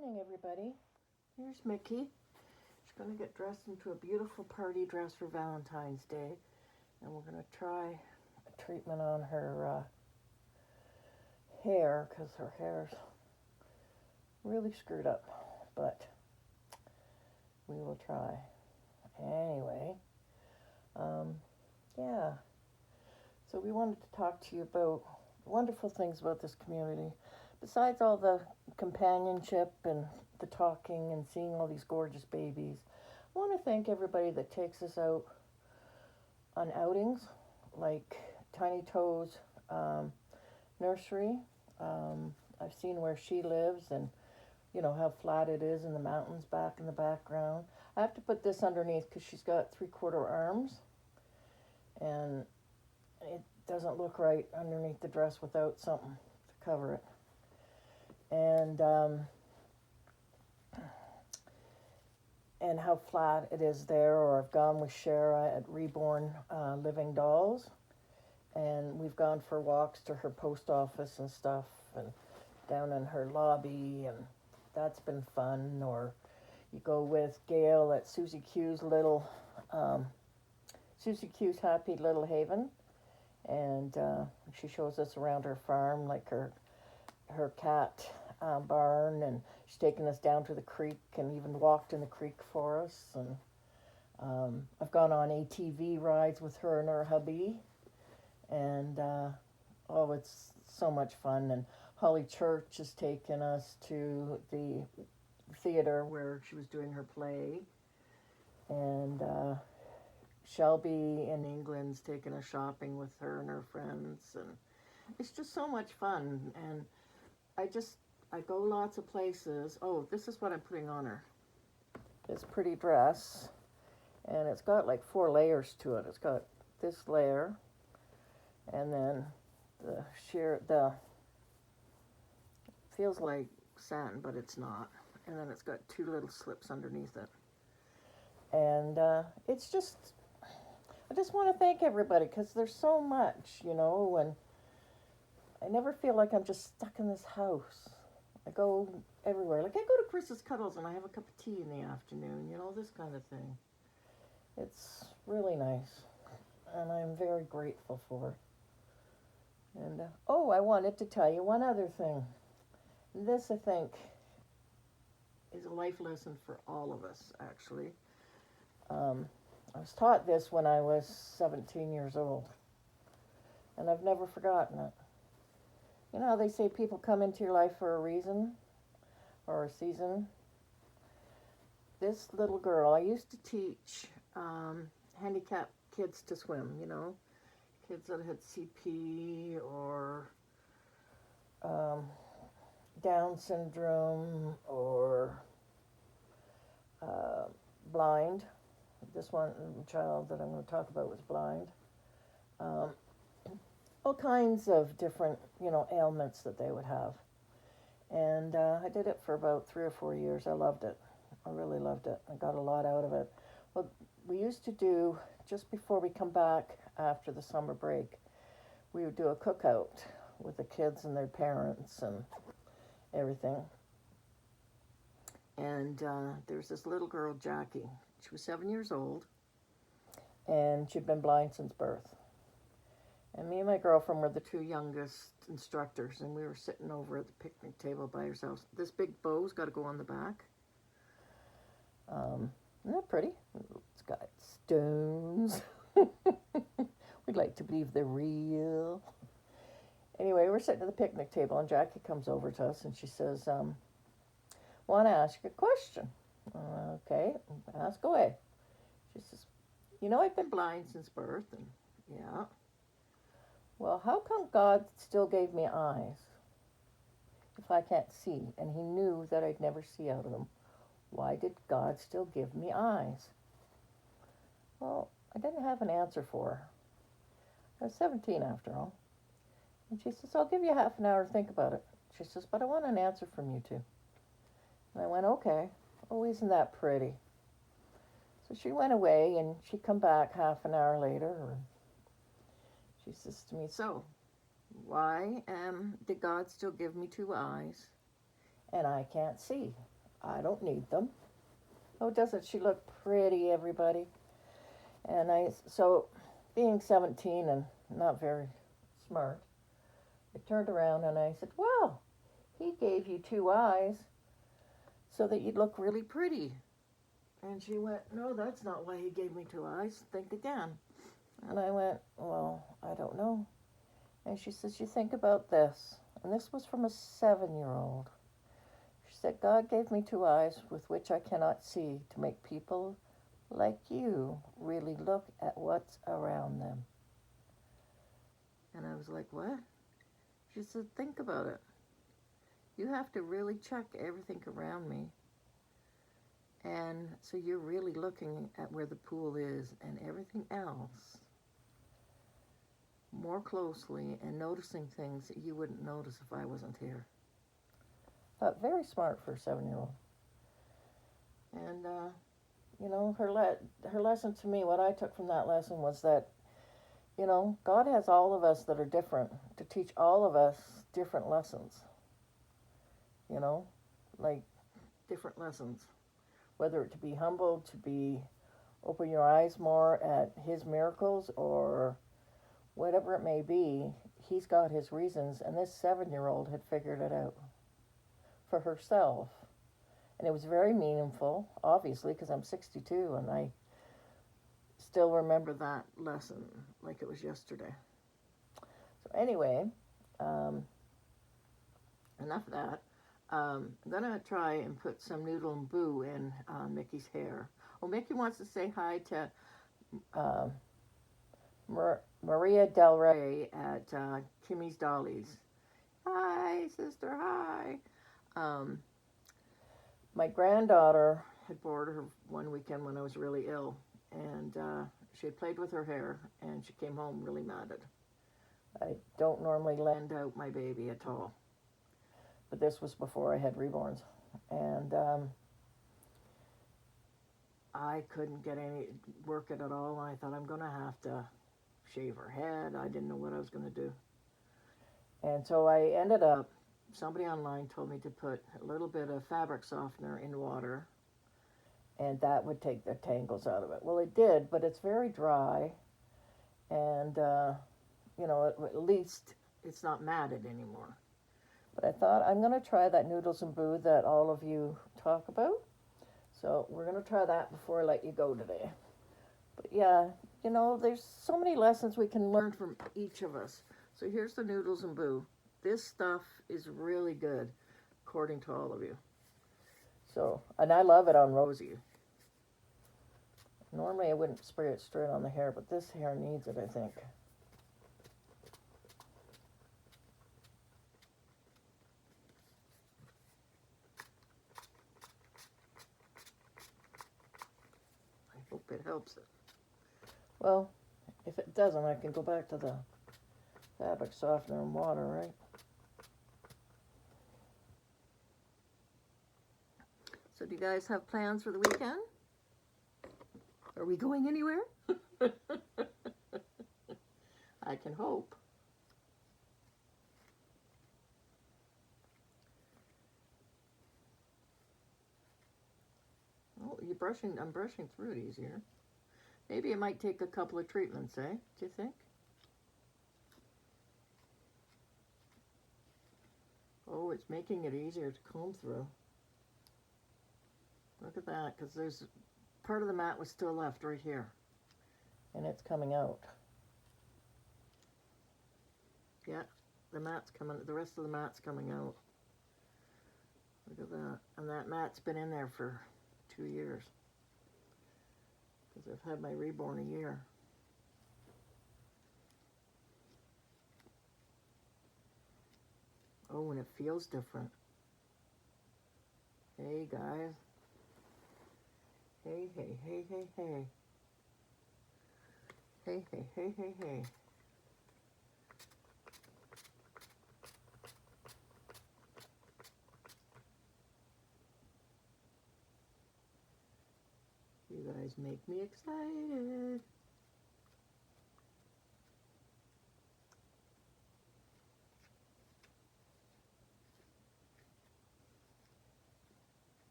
Morning, everybody. Here's Mickey. She's going to get dressed into a beautiful party dress for Valentine's Day. And we're going to try a treatment on her hair because her hair's really screwed up. But we will try. Anyway, yeah. So we wanted to talk to you about wonderful things about this community. Besides all the companionship and the talking and seeing all these gorgeous babies, I want to thank everybody that takes us out on outings, like Tiny Toes Nursery. I've seen where she lives and you know how flat it is in the mountains back in the background. I have to put this underneath because she's got 3/4 arms and it doesn't look right underneath the dress without something to cover it. And how flat it is there. Or I've gone with Shara at Reborn Living Dolls, and we've gone for walks to her post office and stuff, and down in her lobby, and that's been fun. Or you go with Gail at Susie Q's Happy Little Haven, and she shows us around her farm, like her cat barn, and she's taken us down to the creek and even walked in the creek for us. And I've gone on ATV rides with her and her hubby, and oh, it's so much fun. And Holly Church has taken us to the theater where she was doing her play, and Shelby in England's taken us shopping with her and her friends, and it's just so much fun. And I go lots of places. Oh, this is what I'm putting on her. This pretty dress. And it's got like 4 layers to it. It's got this layer. And then feels like satin, but it's not. And then it's got 2 little slips underneath it. And it's just, I just want to thank everybody because there's so much, you know, and I never feel like I'm just stuck in this house. I go everywhere. Like I go to Chris's Cuddles and I have a cup of tea in the afternoon, you know, this kind of thing. It's really nice. And I'm very grateful for it. And, I wanted to tell you one other thing. This, I think, is a life lesson for all of us, actually. I was taught this when I was 17 years old. And I've never forgotten it. You know how they say people come into your life for a reason or a season? This little girl, I used to teach handicapped kids to swim, you know, kids that had CP or Down syndrome or blind. This one child that I'm going to talk about was blind. All kinds of different, you know, ailments that they would have. And I did it for about 3 or 4 years. I loved it. I really loved it. I got a lot out of it. Well, we used to do, just before we come back after the summer break, we would do a cookout with the kids and their parents and everything. And there's this little girl, Jackie. She was 7 years old, and she'd been blind since birth. And me and my girlfriend were the 2 youngest instructors, and we were sitting over at the picnic table by ourselves. This big bow's got to go on the back. Isn't that pretty? It's got stones. We'd like to believe they're real. Anyway, we're sitting at the picnic table, and Jackie comes over to us, and she says, want to ask you a question. Okay, ask away. She says, you know, I've been blind since birth, and yeah. Well, how come God still gave me eyes if I can't see? And he knew that I'd never see out of them. Why did God still give me eyes? Well, I didn't have an answer for her. I was 17 after all. And she says, I'll give you half an hour to think about it. She says, but I want an answer from you 2. And I went, okay. Oh, isn't that pretty? So she went away, and she come back half an hour later, and she says to me, so, why did God still give me 2 eyes and I can't see. I don't need them. Oh, doesn't she look pretty, everybody? And so being 17 and not very smart, I turned around and I said, well, he gave you two eyes so that you'd look really pretty. And she went, no, that's not why he gave me two eyes. Think again. And I went, well, I don't know. And she says, you think about this. And this was from a 7-year-old. She said, God gave me two eyes with which I cannot see to make people like you really look at what's around them. And I was like, what? She said, think about it. You have to really check everything around me. And so you're really looking at where the pool is and everything else more closely and noticing things that you wouldn't notice if I wasn't here. Very smart for a 7-year-old. And, you know, her lesson to me, what I took from that lesson was that, you know, God has all of us that are different to teach all of us different lessons. You know, like different lessons. Whether it to be humble, to be open your eyes more at his miracles, or whatever it may be, he's got his reasons, and this 7-year-old had figured it out for herself. And it was very meaningful, obviously, because I'm 62, and I still remember that lesson like it was yesterday. So anyway, enough of that. I'm going to try and put some Noodle and Boo in Micky's hair. Oh, Micky wants to say hi to Maria Del Rey at Kimmy's Dollies. Hi, sister, hi. My granddaughter had bored her one weekend when I was really ill, and she had played with her hair, and she came home really matted. I don't normally lend out my baby at all, but this was before I had reborns, and I couldn't get any work it at all. I thought, I'm going to have to shave her head. I didn't know what I was going to do. And so I ended up, somebody online told me to put a little bit of fabric softener in water, and that would take the tangles out of it. Well, it did, but it's very dry, and, you know, at least it's not matted anymore. But I thought, I'm going to try that Noodles and Boo that all of you talk about. So we're going to try that before I let you go today. But yeah, you know, there's so many lessons we can learn from each of us. So here's the Noodles and Boo. This stuff is really good, according to all of you. So, and I love it on Rosie. Normally I wouldn't spray it straight on the hair, but this hair needs it, I think. I hope it helps it. Well, if it doesn't, I can go back to the fabric softener and water, right? So do you guys have plans for the weekend? Are we going anywhere? I can hope. Oh, I'm brushing through it easier. Maybe it might take a couple of treatments, eh? Do you think? Oh, it's making it easier to comb through. Look at that, because there's part of the mat was still left right here. And it's coming out. Yeah, the rest of the mat's coming out. Look at that. And that mat's been in there for 2 years. Because I've had my reborn a year. Oh, and it feels different. Hey, guys. Hey, hey, hey, hey, hey. Hey, hey, hey, hey, hey. You guys make me excited.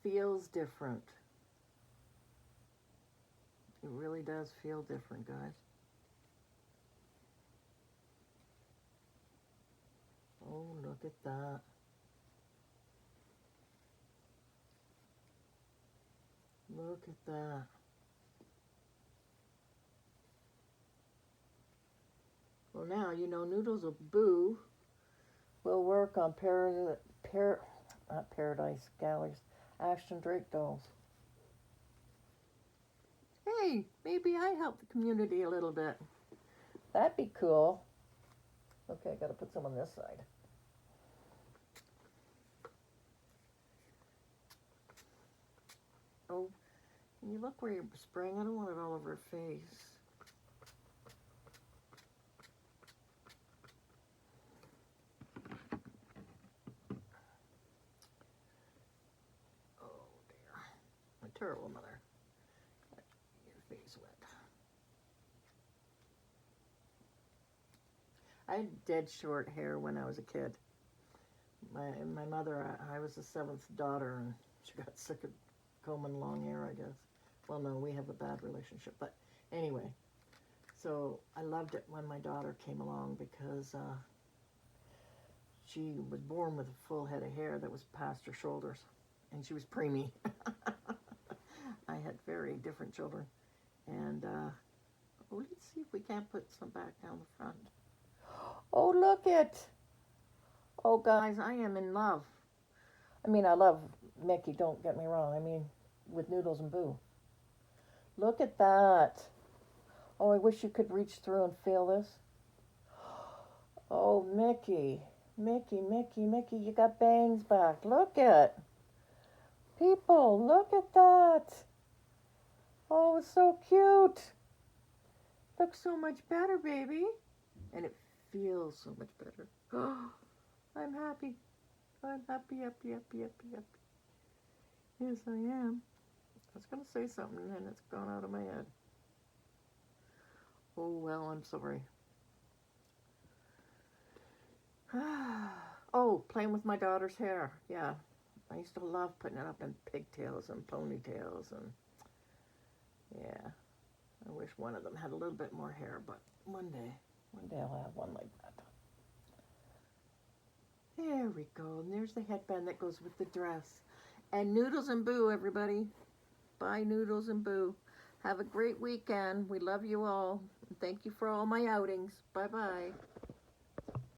feels different. It really does feel different, guys. Oh, look at that. Look at that. Well, now you know Noodles of Boo will work on not Paradise Galleries, Ashton Drake dolls. Hey, maybe I help the community a little bit. That'd be cool. Okay, I gotta put some on this side. Oh, can you look where you're spraying? I don't want it all over her face. Oh dear. A terrible mother. Your face wet. I had dead short hair when I was a kid. My mother, I was the seventh daughter, and she got sick of combing long hair, I guess. Well, no, we have a bad relationship, but anyway. So I loved it when my daughter came along because she was born with a full head of hair that was past her shoulders, and she was preemie. I had very different children, and oh, let's see if we can't put some back down the front. Oh, look it! Oh, guys, I am in love. I mean, I love Mickey, don't get me wrong. I mean, with Noodles and Boo. Look at that. Oh, I wish you could reach through and feel this. Oh, Mickey. Mickey, you got bangs back. Look at. People, look at that. Oh, it's so cute. Looks so much better, baby. And it feels so much better. Oh, I'm happy. I'm happy. Yes, I am. I was going to say something and then it's gone out of my head. Oh, well, I'm sorry. Oh, playing with my daughter's hair. Yeah. I used to love putting it up in pigtails and ponytails. And yeah. I wish one of them had a little bit more hair, but one day I'll have one like that. There we go. And there's the headband that goes with the dress. And Noodles and Boo, everybody. Bye, Noodles and Boo. Have a great weekend. We love you all. Thank you for all my outings. Bye-bye.